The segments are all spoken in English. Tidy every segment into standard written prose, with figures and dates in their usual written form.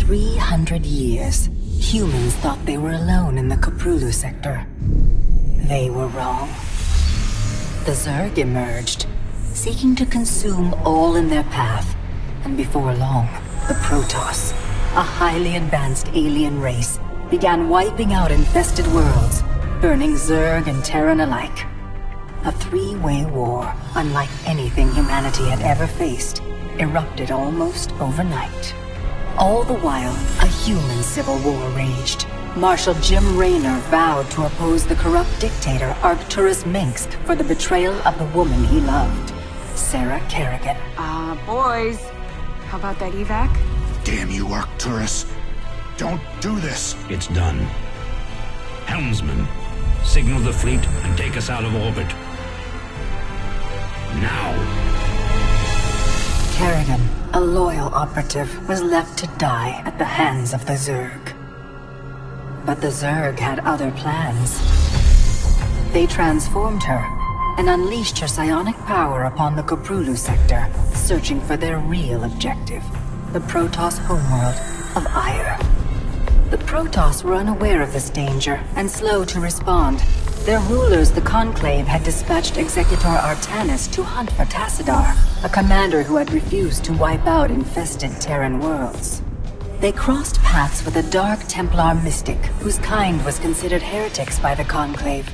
300 years, humans thought they were alone in the Koprulu sector. They were wrong. The Zerg emerged, seeking to consume all in their path, and before long, the Protoss, a highly advanced alien race, began wiping out infested worlds, burning Zerg and Terran alike. A three-way war, unlike anything humanity had ever faced, erupted almost overnight. All the while, a human civil war raged. Marshal Jim Raynor vowed to oppose the corrupt dictator Arcturus Minsk for the betrayal of the woman he loved, Sarah Kerrigan. Boys, how about that evac? Damn you, Arcturus. Don't do this. It's done. Helmsman, signal the fleet and take us out of orbit. Now! Kerrigan, a loyal operative, was left to die at the hands of the Zerg. But the Zerg had other plans. They transformed her and unleashed her psionic power upon the Koprulu sector, searching for their real objective, the Protoss homeworld of Ire. The Protoss were unaware of this danger and slow to respond. Their rulers, the Conclave, had dispatched Executor Artanis to hunt for Tassadar, a commander who had refused to wipe out infested Terran worlds. They crossed paths with a Dark Templar mystic, whose kind was considered heretics by the Conclave.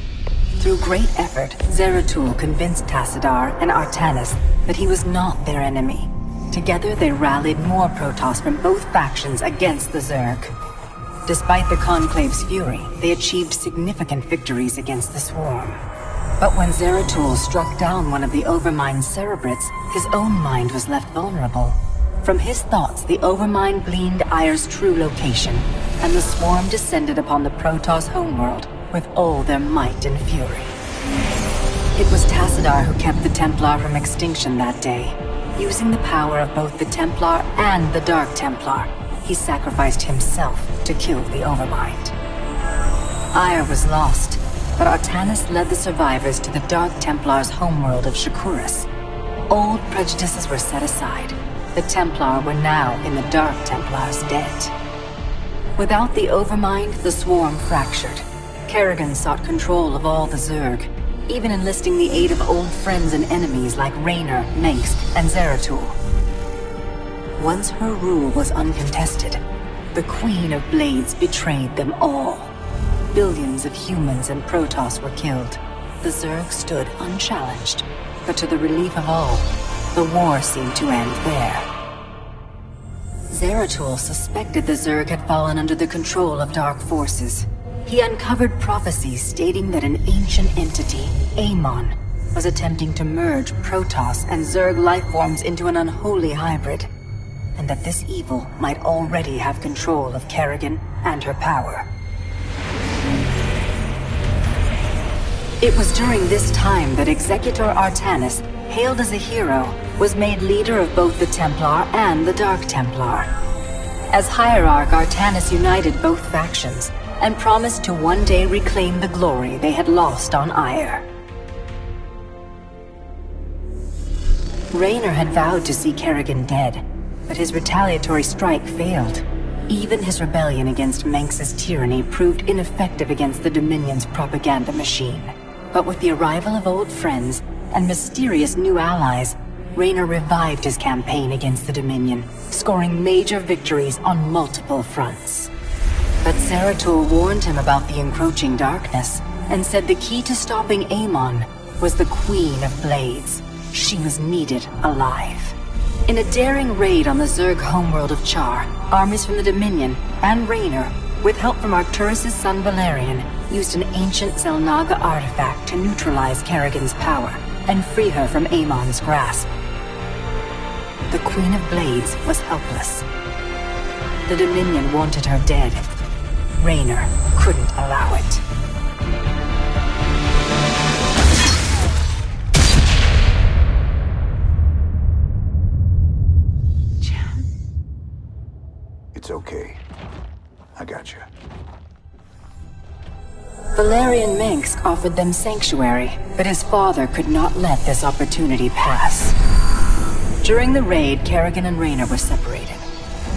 Through great effort, Zeratul convinced Tassadar and Artanis that he was not their enemy. Together they rallied more Protoss from both factions against the Zerg. Despite the Conclave's fury, they achieved significant victories against the Swarm. But when Zeratul struck down one of the Overmind's Cerebrates, his own mind was left vulnerable. From his thoughts, the Overmind gleaned Ire's true location, and the Swarm descended upon the Protoss homeworld with all their might and fury. It was Tassadar who kept the Templar from extinction that day. Using the power of both the Templar and the Dark Templar, he sacrificed himself to kill the Overmind. Ire was lost, but Artanis led the survivors to the Dark Templar's homeworld of Shakuras. Old prejudices were set aside. The Templar were now in the Dark Templar's debt. Without the Overmind, the Swarm fractured. Kerrigan sought control of all the Zerg, even enlisting the aid of old friends and enemies like Raynor, Mengsk, and Zeratul. Once her rule was uncontested, the Queen of Blades betrayed them all. Billions of humans and Protoss were killed. The Zerg stood unchallenged, but to the relief of all, the war seemed to end there. Zeratul suspected the Zerg had fallen under the control of dark forces. He uncovered prophecies stating that an ancient entity, Amon, was attempting to merge Protoss and Zerg lifeforms into an unholy hybrid, and that this evil might already have control of Kerrigan and her power. It was during this time that Executor Artanis, hailed as a hero, was made leader of both the Templar and the Dark Templar. As Hierarch, Artanis united both factions and promised to one day reclaim the glory they had lost on Ire. Raynor had vowed to see Kerrigan dead, but his retaliatory strike failed. Even his rebellion against Mengsk's tyranny proved ineffective against the Dominion's propaganda machine. But with the arrival of old friends and mysterious new allies, Raynor revived his campaign against the Dominion, scoring major victories on multiple fronts. But Zeratul warned him about the encroaching darkness, and said the key to stopping Amon was the Queen of Blades. She was needed alive. In a daring raid on the Zerg homeworld of Char, armies from the Dominion and Raynor, with help from Arcturus' son Valerian, used an ancient Zelnaga artifact to neutralize Kerrigan's power and free her from Amon's grasp. The Queen of Blades was helpless. The Dominion wanted her dead. Raynor couldn't allow it. It's okay. I got you. Valerian Mengsk offered them sanctuary, but his father could not let this opportunity pass. During the raid, Kerrigan and Raynor were separated.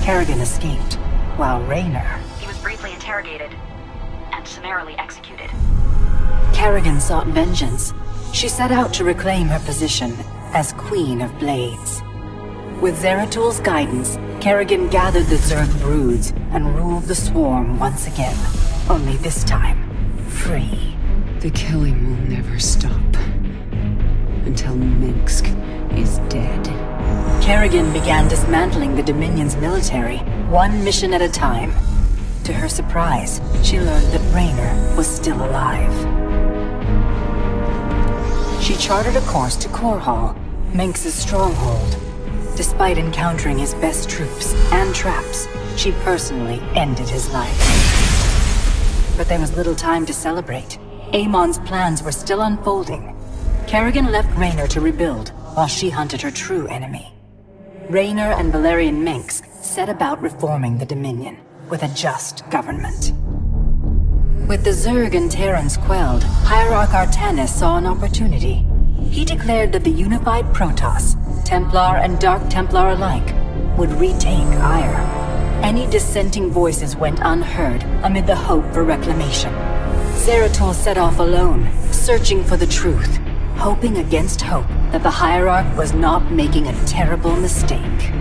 Kerrigan escaped, while Raynor... He was briefly interrogated and summarily executed. Kerrigan sought vengeance. She set out to reclaim her position as Queen of Blades. With Zeratul's guidance, Kerrigan gathered the Zerg broods and ruled the swarm once again. Only this time, free. The killing will never stop. Until Minsk is dead. Kerrigan began dismantling the Dominion's military, one mission at a time. To her surprise, she learned that Raynor was still alive. She charted a course to Korhal, Minsk's stronghold. Despite encountering his best troops and traps, she personally ended his life. But there was little time to celebrate. Amon's plans were still unfolding. Kerrigan left Raynor to rebuild, while she hunted her true enemy. Raynor and Valerian Minsk set about reforming the Dominion, with a just government. With the Zerg and Terrans quelled, Hierarch Artanis saw an opportunity. He declared that the unified Protoss, Templar and Dark Templar alike, would retake Ire. Any dissenting voices went unheard amid the hope for reclamation. Zeratul set off alone, searching for the truth, hoping against hope that the Hierarch was not making a terrible mistake.